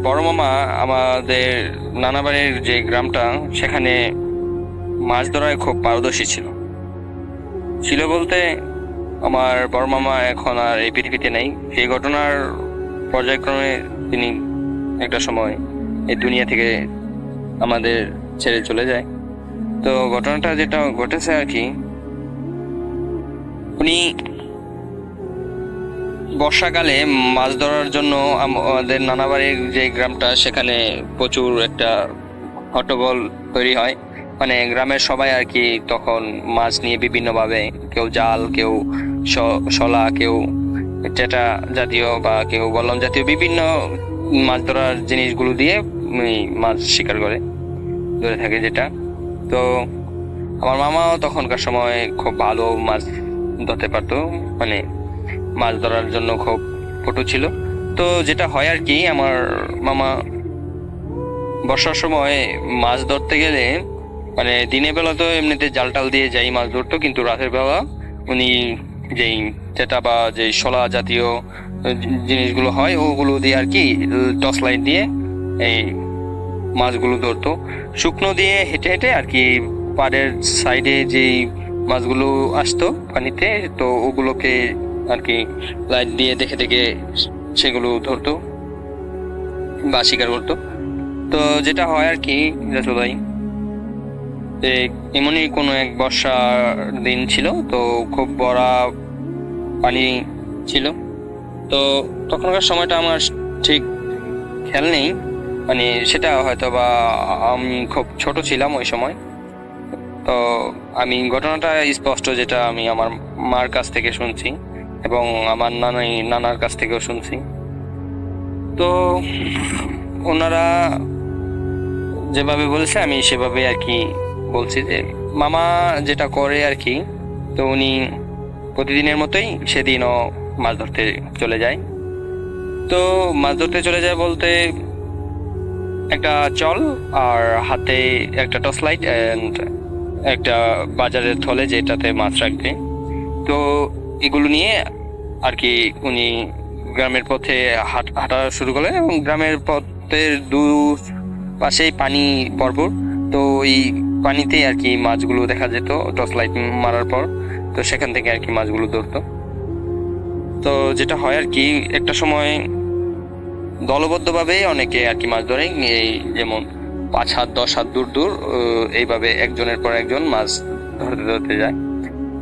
বড় মামা আমাদের নানা বাড়ির যে গ্রামটা সেখানে মাছ ধরায় খুব পারদর্শী ছিল ছিল বলতে আমার বড় মামা এখন আর এই পৃথিবীতে নেই। সেই ঘটনার পর্যায়ক্রমে তিনি একটা সময় এই দুনিয়া থেকে আমাদের ছেড়ে চলে যায়। তো ঘটনাটা যেটা ঘটেছে আর কি, উনি বর্ষাকালে মাছ ধরার জন্য আমাদের নানা বাড়ির যে গ্রামটা সেখানে প্রচুর একটা হট্টগোল তৈরি হয়। মানে গ্রামের সবাই আর কি তখন মাছ নিয়ে বিভিন্নভাবে, কেউ জাল, কেউ শলা, কেউ টেটা জাতীয় বা কেউ বল্লম জাতীয় বিভিন্ন মাছ ধরার জিনিসগুলো দিয়ে মাছ শিকার ধরে থাকে যেটা। তো আমার মামাও তখনকার সময় খুব ভালো মাছ ধরতে পারতো, মানে মাছ ধরার জন্য খুব পটু ছিল। তো যেটা হয় আর কি, আমার মামা বর্ষার সময় মাছ ধরতে গেলে মানে দিনের বেলা তো এমনিতে জাল টাল দিয়ে যাই মাছ ধরতো, কিন্তু রাতের বেলা উনি যেই টেটা বা যে শলা জাতীয় জিনিসগুলো হয় ওগুলো দিয়ে আর কি টর্চ লাইট দিয়ে এই মাছগুলো ধরতো। শুকনো দিয়ে হেঁটে হেঁটে আর কি পাড়ের সাইডে যেই মাছগুলো আসতো পানিতে, তো ওগুলোকে আর কি লাইট দিয়ে দেখে দেখে সেগুলো ধরতো বা শিকার করতো। তো যেটা হয় আর কি রাসু ভাই, এমনই কোনো এক বর্ষার দিন ছিল, তো খুব বড় পানি ছিল। তো তখনকার সময়টা আমার ঠিক খেয়াল নেই, মানে সেটা হয়তো বা আমি খুব ছোট ছিলাম ওই সময়। তো আমি ঘটনাটা স্পষ্ট যেটা আমি আমার মার কাছ থেকে শুনছি এবং আমার নানার কাছ থেকেও শুনছি। তো ওনারা যেভাবে বলেছে আমি সেভাবে আর কি বলছি যে মামা যেটা করে আর কি, তো উনি প্রতিদিনের মতোই সেদিনও মাছ ধরতে চলে যায়। তো মাছ ধরতে চলে যায় বলতে একটা চল আর হাতে একটা টর্চ লাইট অ্যান্ড একটা বাজারের থলে যেটাতে মাছ রাখবে। তো এগুলো নিয়ে আর কি উনি গ্রামের পথে হাঁটা শুরু করলেন এবং গ্রামের পথের দু পাশেই পানি ভরপুর। তো ওই পানিতে আর কি মাছগুলো দেখা যেত টর্চ লাইট মারার পর। তো সেখান থেকে আর কি মাছগুলো ধরতো। তো যেটা হয় আর কি, একটা সময় দলবদ্ধভাবে অনেকে আর কি মাছ ধরে, এই যেমন 5 হাত 10 হাত দূর দূর এইভাবে একজনের পর একজন মাছ ধরতে ধরতে যায়।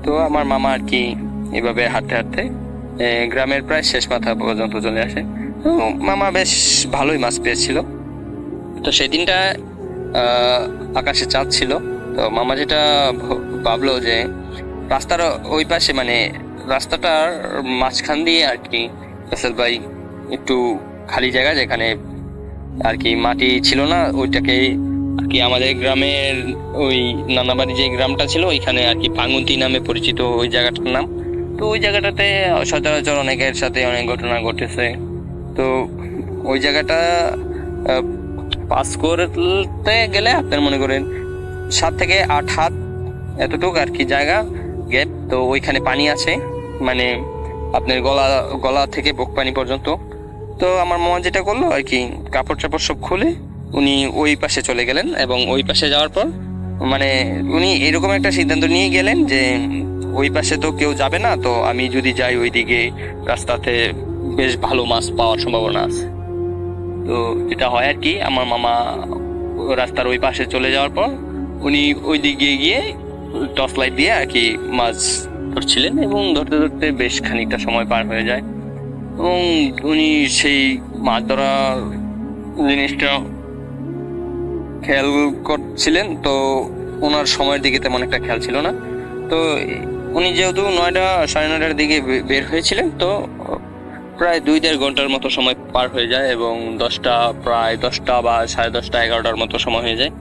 তো আমার মামা আর কি এইভাবে হাঁটতে হাঁটতে গ্রামের প্রায় শেষ মাথা পর্যন্ত চলে আসে। তো মামা বেশ ভালোই মাছ পেয়েছিল। তো সেই দিনটা আকাশে চাঁদ ছিল। তো মামা যেটা ভাবলো যে রাস্তার ওই পাশে, মানে রাস্তাটার মাঝখান দিয়ে আর কি রাসেল ভাই একটু খালি জায়গা যেখানে আর কি মাটি ছিল না, ওইটাকে আর কি আমাদের গ্রামের ওই নানাবাড়ি যে গ্রামটা ছিল ওইখানে আর কি পাঙ্গুন্তি নামে পরিচিত ওই জায়গাটার নাম। তো ওই জায়গাটাতে সচরাচর অনেকের সাথে অনেক ঘটনা ঘটেছে। তো ওই জায়গাটা পাস করতে গেলে আপনার মনে করেন 7 থেকে 8 হাত এতটুকু আর কি জায়গা গ্যাপ। তো ওইখানে পানি আছে, মানে আপনার গলা থেকে বুক পানি পর্যন্ত। তো আমার মামা যেটা করলো আর কি, কাপড় চাপড় সব খুলে উনি ওই পাশে চলে গেলেন এবং ওই পাশে যাওয়ার পর মানে উনি এরকম একটা সিদ্ধান্ত নিয়ে গেলেন যে ওই পাশে তো কেউ যাবে না, তো আমি যদি যাই ওইদিকে রাস্তাতে বেশ ভালো মাছ পাওয়ার সম্ভাবনা আছে। তো যেটা হয় আর কি, আমার মামা রাস্তার ওই পাশে চলে যাওয়ার পর উনি ওই দিকে গিয়ে টর্চ লাইট দিয়ে আর কি মাছ ধরছিলেন এবং ধরতে ধরতে বেশ খানিকটা সময় পার হয়ে যায় এবং উনি সেই মাছ ধরার জিনিসটা খেয়াল করছিলেন। তো ওনার সময়ের দিকে তেমন একটা খেয়াল ছিল না। তো উনি যেহেতু 9টা 9:30টার দিকে বের হয়েছিলেন, তো প্রায় 2-1.5 ঘন্টার মতো সময় পার হয়ে যায় এবং প্রায় 10টা বা 10:30 11টার মতো সময় হয়ে যায়।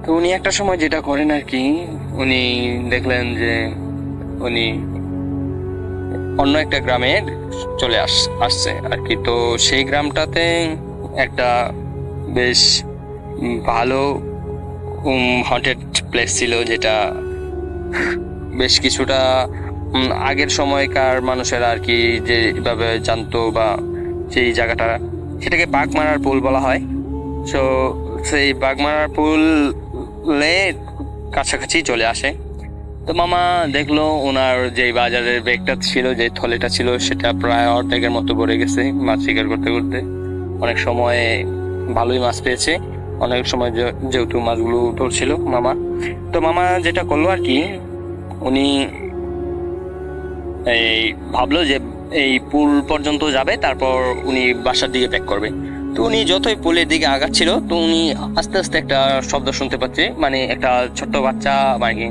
তো উনি একটা সময় যেটা করেন আর কি, উনি দেখলেন যে উনি অন্য একটা গ্রামে চলে আসছে আর কি। তো সেই গ্রামটাতে একটা বেশ ভালো হন্টেড প্লেস ছিল, যেটা বেশ কিছুটা আগের সময়কার মানুষেরা আর কি যেভাবে জানতো বা সেই জায়গাটা সেটাকে বাগমারার পুল বলা হয়। সো সেই বাগমারার পুলে কাছাকাছি চলে আসে। তো মামা দেখলো ওনার যে বাজারের ব্যাগটা ছিল, যে থলেটা ছিল, সেটা প্রায় অর্ধেকের মতো ভরে গেছে মাছ শিকার করতে করতে। অনেক সময় ভালোই মাছ পেয়েছে, অনেক সময় যেহেতু মাছগুলো ধরছিল মামা। তো মামা যেটা করলো আর কি, উনি এই ভাবলো যে এই পুল পর্যন্ত যাবে, তারপর উনি বাসার দিকে ব্যাক করবে। তো উনি যতই পুলের দিকে আগাচ্ছিল, তো উনি আস্তে আস্তে একটা শব্দ শুনতে পাচ্ছে, মানে একটা ছোট্ট বাচ্চা, মানে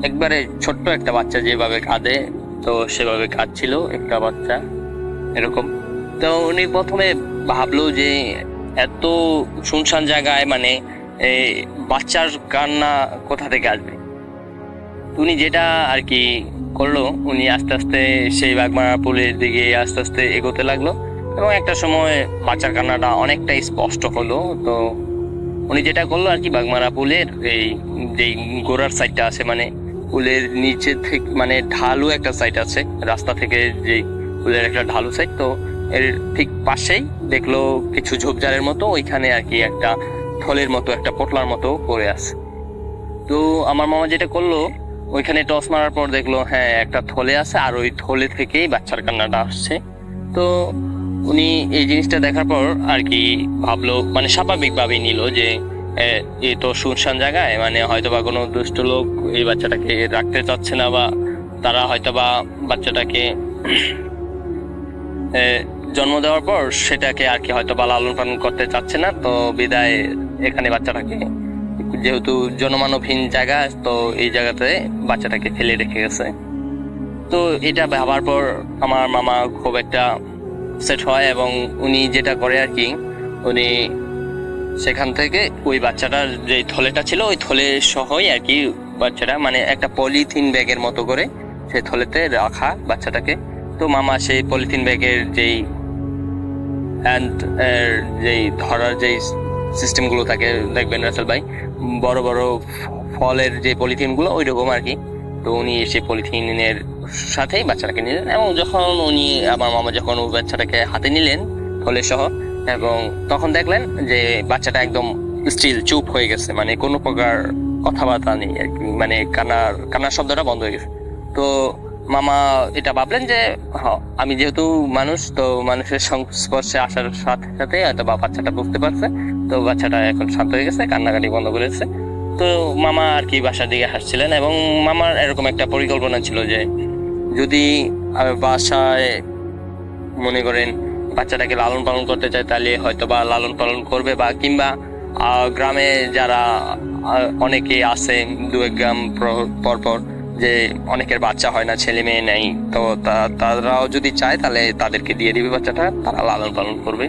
একবারে ছোট্ট একটা বাচ্চা যেভাবে কাঁদে, তো সেভাবে কাঁদছিল একটা বাচ্চা এরকম। তো উনি প্রথমে ভাবলো যে এত শুনশান জায়গায় মানে এই বাচ্চার কান্না কোথা থেকে আসবে। উনি যেটা আর কি করলো, উনি আস্তে আস্তে সেই বাগমারা পুলের দিকে আস্তে আস্তে এগোতে লাগলো, এবং একটা সময় বাচ্চার কান্নাটা অনেকটাই স্পষ্ট হলো। তো উনি যেটা করলো আর কি, বাগমারা পুলের এই যে গোড়ার সাইডটা আছে, মানে পুলের নিচে থেকে মানে ঢালু একটা সাইড আছে রাস্তা থেকে, যে পুলের একটা ঢালু সাইড, তো এর ঠিক পাশেই দেখলো কিছু ঝোপঝাড়ের মতো, ওইখানে আর কি একটা থলের মতো, একটা পোটলার মতো পড়ে আছে। তো আমার মামা যেটা করলো, ওইখানে টস মারার পর দেখলো হ্যাঁ একটা থলে আছে, আর ওই থলে থেকেই বাচ্চার কান্নাটা আসছে। তো উনি এই জিনিসটা দেখার পর আর কি ভাবলো, মানে স্বাভাবিকভাবেই নিল যে এই তো শুনশান জায়গায়, মানে হয়তোবা কোনো দুষ্ট লোক এই বাচ্চাটাকে রাখতে চাচ্ছে না, বা তারা হয়তোবা বাচ্চাটাকে জন্ম দেওয়ার পর সেটাকে আর কি হয়তোবা লালন পালন করতে চাচ্ছে না। তো বিদায় এখানে বাচ্চাটাকে, যেহেতু জনমানবহীন জায়গা, তো এই জায়গাতে বাচ্চাটাকে ফেলে রেখে গেছে। তো এটা ভাবার পর আমার মামা খুব একটা সেট হয়, এবং উনি যেটা করে আর কি, উনি সেখান থেকে ওই বাচ্চাটার যে থলেটা ছিল, ওই থলে সহই আর কি বাচ্চাটা, মানে একটা পলিথিন ব্যাগের মতো করে সেই থলেতে রাখা বাচ্চাটাকে। তো মামা সেই পলিথিন ব্যাগের যেই যেই ধরার যেই সিস্টেম গুলো থাকে দেখবেন রাসেল ভাই, বড় বড় ফলের যে পলিথিন গুলো ওই রকম আর কি। তো উনি সেই পলিথিনের সাথেই বাচ্চাটাকে নিলেন, এবং যখন উনি আমার মামা যখন ওই বাচ্চাটাকে হাতে নিলেন থলে সহ, এবং তখন দেখলেন যে বাচ্চাটা একদম স্টিল চুপ হয়ে গেছে, মানে কোনো প্রকার কথাবার্তা নেই আর কি, মানে কান্নার শব্দটা বন্ধ হয়ে গেছে। তো মামা এটা ভাবলেন যে আমি যেহেতু মানুষ, তো মানুষের সংস্পর্শে আসার সাথে সাথে হয়তো বা বাচ্চাটা বুঝতে পারছে, তো বাচ্চাটা এখন শান্ত হয়ে গেছে, কান্নাকাটি বন্ধ করেছে। তো মামা আর কি বাসার দিকে হাসছিলেন, এবং মামার এরকম একটা পরিকল্পনা ছিল যে যদি বাসায় মনে করেন বাচ্চাটাকে লালন পালন করতে চায়, তাহলে হয়তো বা লালন পালন করবে, বা কিংবা গ্রামে যারা অনেকে আছে, 2-1 গ্রাম পর পর যে অনেকের বাচ্চা হয় না, ছেলে মেয়ে নেই, তো তারাও যদি চায় তাহলে তাদেরকে দিয়ে দিবে বাচ্চাটা, তারা লালন পালন করবে।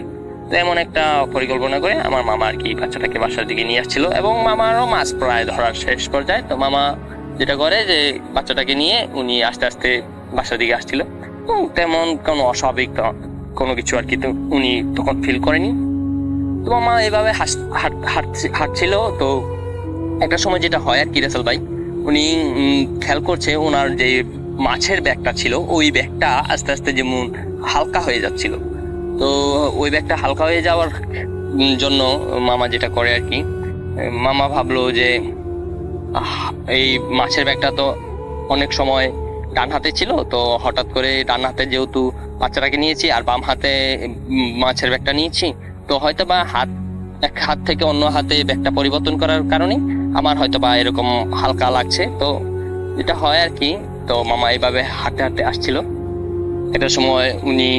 তো এমন একটা পরিকল্পনা করে আমার মামা আর কি বাচ্চাটাকে বাসার দিকে নিয়ে আসছিল, এবং মামারও মাছ প্রায় ধরার শেষ পর্যায়ে। তো মামা যেটা করে যে বাচ্চাটাকে নিয়ে উনি আস্তে আস্তে বাসার দিকে আসছিল, তেমন কোনো অস্বাভাবিক কোনো কিছু আর কি তো উনি তখন ফিল করেনি। তো মামা এভাবে হাঁটছিল। তো একটা সময় যেটা হয় আর কি রাসেল ভাই, উনি খেয়াল করছে ওনার যে মাছের ব্যাগটা ছিল, ওই ব্যাগটা আস্তে আস্তে যেমন হালকা হয়ে যাচ্ছিল। তো ওই ব্যাগটা হালকা হয়ে যাওয়ার জন্য মামা যেটা করে আর কি, মামা ভাবলো যে এই মাছের ব্যাগটা তো অনেক সময় ডান হাতে ছিল, তো হঠাৎ করে ডান হাতে যেহেতু বাচ্চাটাকে নিয়েছি আর বাম হাতে মাছের ব্যাগটা নিয়েছি, তো হয়তো বা এক হাত থেকে অন্য হাতে ব্যাগটা পরিবর্তন করার কারণে আমার হয়তো বা এরকম হালকা লাগছে। তো যেটা হয় আর কি, তো মামা এইভাবে হাঁটতে হাঁটতে আসছিল। একটা সময় উনি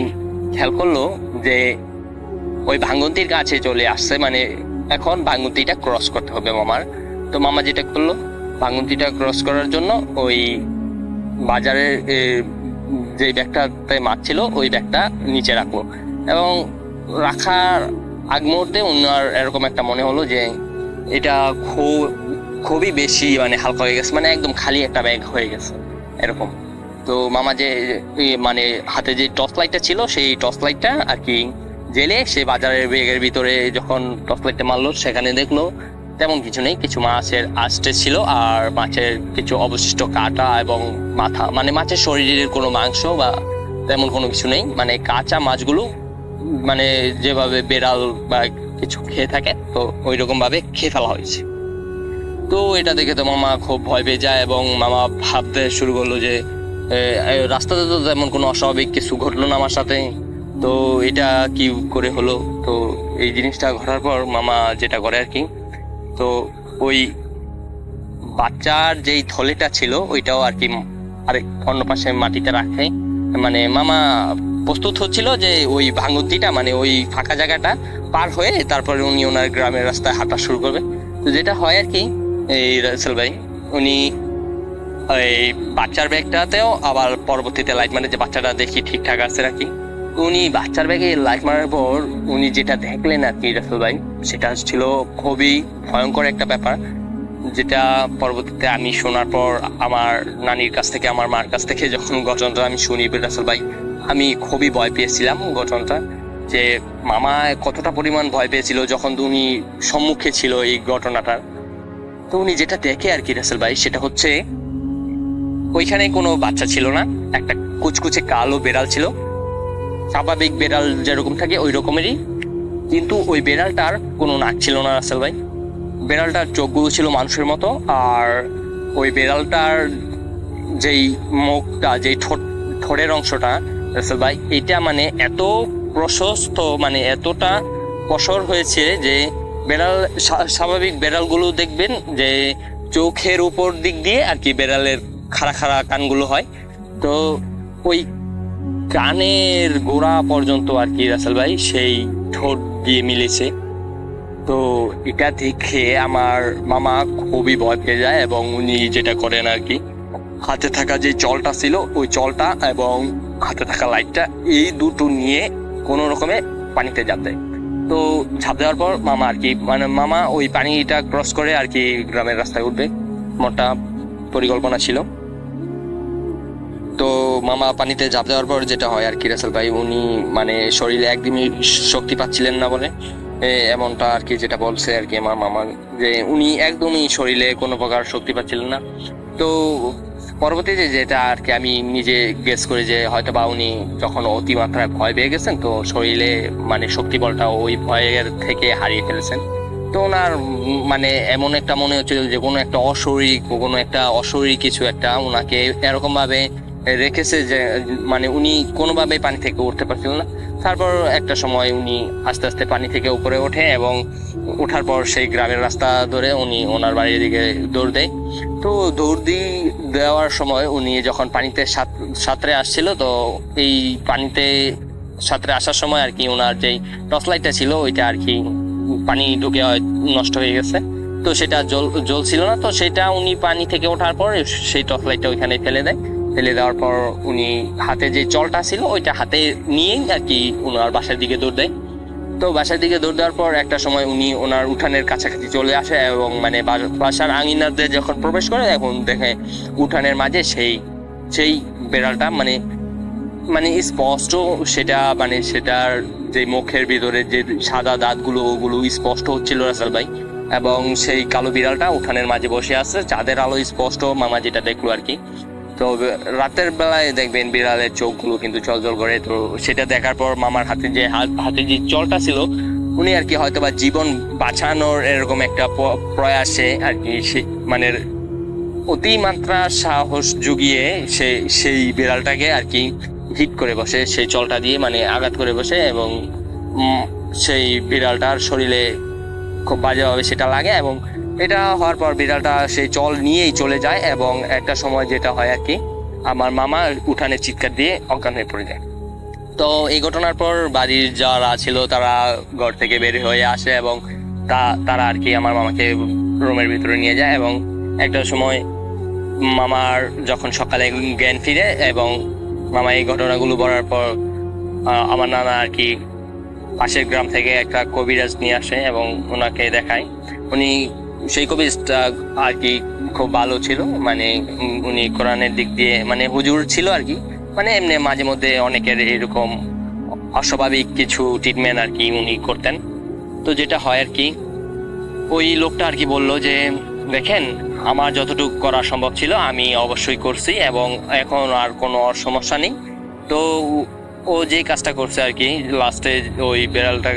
খেয়াল করলো যে ওই ভাঙ্গন্তির কাছে চলে আসছে, মানে এখন ভাঙ্গন্তিটা ক্রস করতে হবে মামার। তো মামা যেটা করলো, ভাঙ্গন্তিটা ক্রস করার জন্য ওই বাজারের যে ব্যাগটাতে মাছ ছিল ওই ব্যাগটা নিচে রাখলো, এবং রাখার আগ মুহূর্তে ওনার এরকম একটা মনে হলো যে এটা খুবই বেশি মানে হালকা হয়ে গেছে, মানে একদম খালি একটা ব্যাগ হয়ে গেছে এরকম। তো মামা যে মানে হাতে যে টর্চ লাইটটা ছিল, সেই টর্চ লাইটটা আর কি জেলে সে বাজারের ব্যাগের ভিতরে যখন টর্চ লাইটটা মারলো, সেখানে দেখলো তেমন কিছু নেই, কিছু মাছের আঁশটে ছিল, আর মাছের কিছু অবশিষ্ট কাটা এবং মাথা, মানে মাছের শরীরের কোনো মাংস বা তেমন কোনো কিছু নেই, মানে কাঁচা মাছগুলো মানে যেভাবে বেড়াল বা কিছু খেয়ে থাকে, তো ওই রকম ভাবে খেয়ে ফেলা হয়েছে। তো এটা দেখে তো মামা খুব ভয় পেয়ে যায় এবং মামা ভাবতে শুরু করলো যে রাস্তাতে তো তেমন কোনো অস্বাভাবিক কিছু ঘটলো না আমার সাথে, তো এটা কি করে হলো। তো এই জিনিসটা ঘটার পর মামা যেটা করে আর কি, তো ওই বাচ্চার যেই থলেটা ছিল ওইটাও আর কি আরেক অন্য পাশে মাটিতে রাখে। মানে মামা প্রস্তুত হচ্ছিল যে ওই ভাঙুতিটা মানে ওই ফাঁকা জায়গাটা পার হয়ে তারপরে উনি ওনার গ্রামের রাস্তায় হাঁটা শুরু করবে। তো যেটা হয় আর কি, এই রাসেল ভাই উনি এই বাচ্চার ব্যাগটাতেও আবার পরবর্তীতে লাইট মানে যে বাচ্চাটা দেখি ঠিকঠাক আছে নাকি, উনি বাচ্চার ব্যাগে লাইট মারার পর উনি যেটা দেখলেন আর কি রাসেল ভাই, সেটা ছিল খুবই ভয়ঙ্কর একটা ব্যাপার, যেটা পরবর্তীতে আমি শোনার পর আমার নানির কাছ থেকে আমার মার কাছ থেকে যখন ঘটনাটা আমি শুনি রাসেল ভাই, আমি খুবই ভয় পেয়েছিলাম ঘটনাটা, যে মামা কতটা পরিমাণ ভয় পেয়েছিল যখন উনি সম্মুখে ছিল এই ঘটনাটার। তো উনি যেটা দেখে আর কি রাসেল ভাই, সেটা হচ্ছে ওইখানে কোনো বাচ্চা ছিল না, একটা কুচকুচে কালো বেড়াল ছিল, স্বাভাবিক বেড়াল যেরকম থাকে ওই রকমেরই, কিন্তু ওই বেড়ালটার কোনো নাক ছিল না রাসেল ভাই। বেড়ালটার চোখগুলো ছিল মানুষের মতো, আর ওই বেড়ালটার যেই মুখটা যেই ঠোঁটের অংশটা রাসেল ভাই, এটা মানে এত প্রশস্ত মানে এতটা প্রসার হয়েছে যে বেড়াল স্বাভাবিক বেড়ালগুলো দেখবেন যে চোখের উপর দিক দিয়ে আর কি বেড়ালের খাড়া খাড়া কানগুলো হয়, তো ওই কানের গোড়া পর্যন্ত আর কি রাসেল ভাই সেই ঠোঁট দিয়ে মিলেছে। তো এটা দেখে আমার মামা খুবই ভয় পেয়ে যায় এবং উনি যেটা করেন আর কি, হাতে থাকা যে জলটা ছিল ওই জলটা এবং হাতে থাকা লাইটটা এই দুটো নিয়ে কোনো রকমে পানিতে ঝাঁপ দেয়। তো ঝাঁপ দেওয়ার পর মামা আর কি মানে মামা ওই পানিটা ক্রস করে আর কি গ্রামের রাস্তায় উঠবে, মোটা পরিকল্পনা ছিল। তো মামা পানিতে ঝাঁপ দেওয়ার পর যেটা হয় আর কি রাসেল ভাই, উনি মানে শরীরে একদমই শক্তি পাচ্ছিলেন না বলে এমনটা আর কি যেটা বলছে আর কি আমার মামা, যে উনি একদমই শরীরে কোনো প্রকার শক্তি পাচ্ছিলেন না। তো পরবর্তীতে যেটা আর কি আমি নিজে গেস করি যে হয়তো বা উনি যখন অতিমাত্রায় ভয় পেয়ে গেছেন, তো শরীরে মানে শক্তি বলটা ওই ভয়ের থেকে হারিয়ে ফেলেছেন। তো ওনার মানে এমন একটা মনে হচ্ছিল যে কোনো একটা অশরীরী কিছু একটা ওনাকে এরকম ভাবে রেখেছে যে মানে উনি কোনোভাবেই পানি থেকে উঠতে পারছিলেন না। তারপর একটা সময় উনি আস্তে আস্তে পানি থেকে উপরে ওঠে এবং ওঠার পর সেই গ্রামের রাস্তা ধরে উনি ওনার বাড়ির দিকে দৌড় দেয়। তো দৌড় দেওয়ার সময় উনি যখন পানিতে সাঁতরে আসছিল, তো এই পানিতে সাঁতরে আসার সময় আর কি ওনার যেই টর্চ লাইটটা ছিল ওইটা আর কি পানি ঢুকে নষ্ট হয়ে গেছে, তো সেটা জ্বলছিল না। তো সেটা উনি পানি থেকে ওঠার পর সেই টর্চ লাইটটা ওইখানে ফেলে দেওয়ার পর উনি হাতে যে জলটা ছিল ওইটা হাতে নিয়েই আর কি ওনার বাসার দিকে দৌড় দেয়। তো বাসার দিকে দৌড় দেওয়ার পর একটা সময় উনি ওনার উঠানের কাছাকাছি চলে আসে এবং মানে বাসার আঙিনাতে যখন প্রবেশ করে এখন দেখে উঠানের মাঝে সেই বেড়ালটা মানে মানে স্পষ্ট, সেটা মানে সেটার যে মুখের ভিতরে যে সাদা দাঁতগুলো ওগুলো স্পষ্ট হচ্ছিল রাসেল ভাই, এবং সেই কালো বিড়ালটা উঠানের মাঝে বসে আছে, চাঁদের আলো স্পষ্ট মামা যেটা দেখলো আর কি। তো রাতের বেলায় দেখবেন বিড়ালের চোখগুলো কিন্তু জল করে, তো সেটা দেখার পর মামার হাতে যে জলটা ছিল উনি আর কি হয়তো বা জীবন বাঁচানোর এরকম একটা প্রয়াসে আর কি মানে অতিমাত্রা সাহস জুগিয়ে সেই বিড়ালটাকে আর কি হিট করে বসে, সেই জলটা দিয়ে মানে আঘাত করে বসে এবং সেই বিড়ালটার শরীরে খুব বাজেভাবে সেটা লাগে এবং এটা হওয়ার পর বিড়ালটা সেই জল নিয়েই চলে যায় এবং একটা সময় যেটা হয় আর কি আমার মামা উঠানে চিৎকার দিয়ে অজ্ঞান হয়ে পড়ে যায়। তো এই ঘটনার পর বাড়ির যারা ছিল তারা ঘর থেকে বের হয়ে আসে এবং তারা আর কি আমার মামাকে রুমের ভিতরে নিয়ে যায় এবং একটা সময় মামার যখন সকালে জ্ঞান ফিরে এবং মামা এই ঘটনাগুলো বলার পর আমার নানা আর কি পাশের গ্রাম থেকে একটা কবিরাজ নিয়ে আসে এবং ওনাকে দেখায়। উনি সেই কবিরাজটা আর কি খুব ভালো ছিল, মানে উনি কোরআনের দিক দিয়ে মানে হুজুর ছিল আর কি, মানে এমনি মাঝে মধ্যে অনেকের এরকম অস্বাভাবিক কিছু ট্রিটমেন্ট আর কি উনি করতেন। তো যেটা হয় আর কি ওই লোকটা আর কি বললো যে দেখেন আমার যতটুকু করা সম্ভব ছিল আমি অবশ্যই করছি এবং এখন আর কোনো সমস্যা নেই। তো ও যে কাজটা করছে আর কি, লাস্টে ওই বেড়ালটা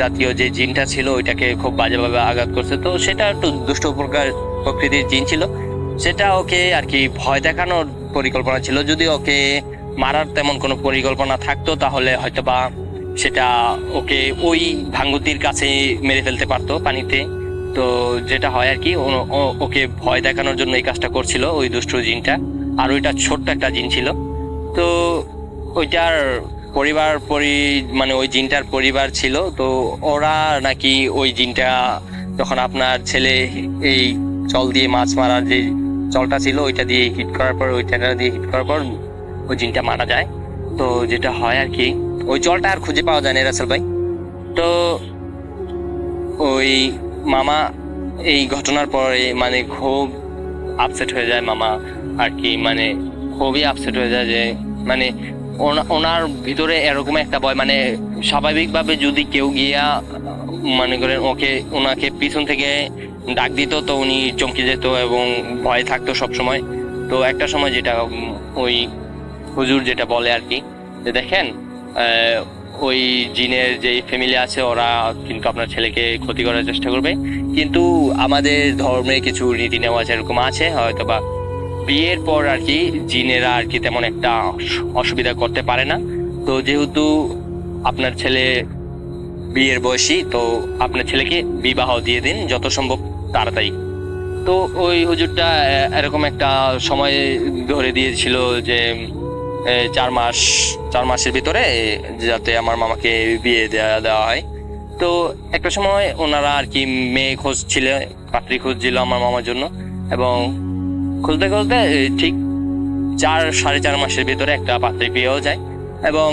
জাতীয় যে জিনটা ছিল ওইটাকে খুব বাজেভাবে আঘাত করছে। তো সেটা একটু দুষ্ট প্রকৃতির জিন ছিল, সেটা ওকে আর কি ভয় দেখানোর পরিকল্পনা ছিল। যদি ওকে মারার তেমন কোনো পরিকল্পনা থাকতো তাহলে হয়তোবা সেটা ওকে ওই ভাঙ্গুতির কাছে মেরে ফেলতে পারতো পানিতে। তো যেটা হয় আর কি, ওকে ভয় দেখানোর জন্য এই কাজটা করছিল ওই দুষ্ট জিনটা। আর ওইটা ছোট্ট একটা জিন ছিল। তো ওইটার মানে ওই জিনটার পরিবার ছিল। তো ওরা নাকি ওই জিনটা যখন আপনার ছেলে এই চল দিয়ে মাছ মারার যে চলটা ছিল ওইটা দিয়ে হিট করার পর, ওই ট্যাঙ্কার দিয়ে হিট করার পর ওই জিনটা মারা যায়। তো যেটা হয় আর কি, ওই জলটা আর খুঁজে পাওয়া যায় না রাসেল ভাই। তো ওই মামা এই ঘটনার পরে মানে খুব আপসেট হয়ে যায় মামা আর কি, মানে খুবই আপসেট হয়ে যায় যে মানে ওনার ভিতরে এরকম একটা ভয়, মানে স্বাভাবিকভাবে যদি কেউ গিয়া মনে করেন ওনাকে পিছন থেকে ডাক দিত তো উনি চমকে যেত এবং ভয় থাকতো সবসময়। তো একটা সময় যেটা ওই হুজুর যেটা বলে আর কি, যে দেখেন ওই জিনের যে ফ্যামিলি আছে ওরা কিন্তু আপনার ছেলেকে ক্ষতি করার চেষ্টা করবে, কিন্তু আমাদের ধর্মে কিছু রীতি নেওয়াজ এরকম আছে, হয়তো বা বিয়ের পর আর কি জিনেরা আর কি তেমন একটা অসুবিধা করতে পারে না। তো যেহেতু আপনার ছেলে বিয়ের বয়সী, তো আপনার ছেলেকে বিবাহ দিয়ে দিন যত সম্ভব তাড়াতাড়ি। তো ওই হুজুরটা এরকম একটা সময় ধরে দিয়েছিল যে 4 মাসের ভিতরে যাতে আমার মামাকে বিয়ে দেওয়া হয়। তো একটা সময় ওনারা আর কি মেয়ে খুঁজছিল, পাত্রী খুঁজছিল আমার মামার জন্য, এবং খুঁজতে খুঁজতে ঠিক 4-4.5 মাসের ভিতরে একটা পাত্রী পেয়েও যায়। এবং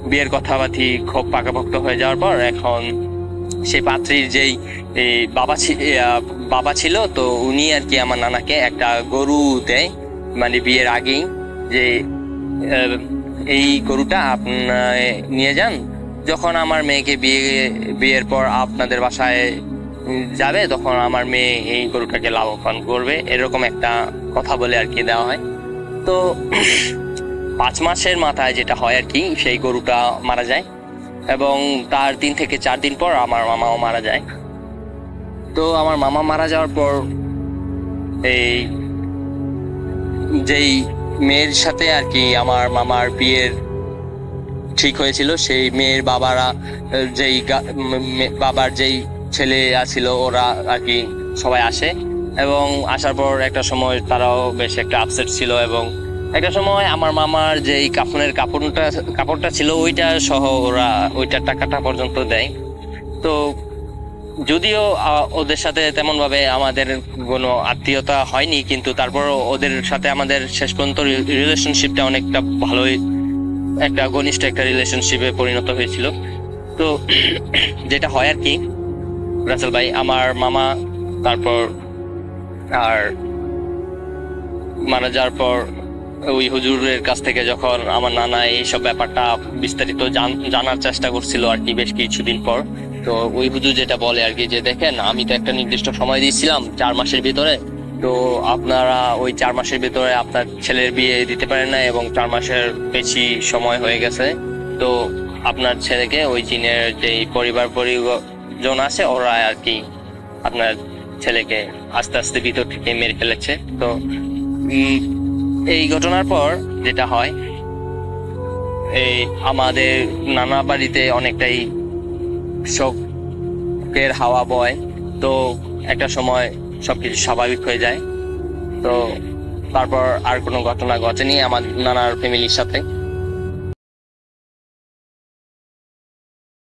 বিয়ের কথাবার্তি খুব পাকাপোক্ত হয়ে যাওয়ার পর এখন সেই পাত্রীর যেই বাবা ছিল, তো উনি আর কি আমার নানাকে একটা গরু দেয় মানে বিয়ের আগেই, যে এই গরুটা আপনার নিয়ে যান, যখন আমার মেয়েকে বিয়ের পর আপনাদের বাসায় যাবে তখন আমার মেয়ে এই গরুটাকে লাভবান করবে, এরকম একটা কথা বলে আর কি দেওয়া হয়। তো 5 মাসের মাথায় যেটা হয় আর কি, সেই গরুটা মারা যায় এবং তার 3 থেকে 4 দিন পর আমার মামাও মারা যায়। তো আমার মামা মারা যাওয়ার পর এই যেই মেয়ের সাথে আর কি আমার মামার বিয়ের ঠিক হয়েছিল, সেই মেয়ের বাবার যেই ছেলে আছিল ওরা আর কি সবাই আসে, এবং আসার পর একটা সময় তারাও বেশ একটা আপসেট ছিল। এবং একটা সময় আমার মামার যেই কাফনের কাপড়টা ছিল ওইটা সহ ওরা ওইটার টাকাটা পর্যন্ত দেয়। তো যদিও ওদের সাথে তেমন ভাবে আমাদের কোনো আত্মীয়তা হয়নি, কিন্তু তারপর ওদের সাথে আমাদের শেষ পর্যন্ত রিলেশনশিপটা অনেকটা ভালোই একটা ঘনিষ্ঠ একটা রিলেশনশিপে পরিণত হয়েছিল। তো যেটা হয় আর কি রাসেল ভাই, আমার মামা তারপর আর মারা যাওয়ার পর ওই হুজুরের কাছ থেকে যখন আমার নানা এইসব ব্যাপারটা বিস্তারিত জানার চেষ্টা করছিল আর কি বেশ কিছুদিন পর, তো ওই হুজুর যেটা বলে আর কি, যে দেখেন আমি তো একটা নির্দিষ্ট সময় দিয়েছিলাম 4 মাসের ভিতরে, তো আপনারা ওই 4 মাসের ভিতরে আপনার ছেলের বিয়ে দিতে পারেন না এবং 4 মাসের বেশি সময় হয়ে গেছে। তো আপনার ছেলেকে ওই জিনের যে পরিজন আছে ওরা আর কি আপনার ছেলেকে আস্তে আস্তে ভিতর থেকে মেরে ফেলেছে। তো এই ঘটনার পর যেটা হয়, এই আমাদের নানা বাড়িতে অনেকটাই শোকের হাওয়া বয়। তো একটা সময় সবকিছু স্বাভাবিক হয়ে যায়। তো তারপর আর কোনো ঘটনা ঘটেনি আমার নানার ফ্যামিলির সাথে।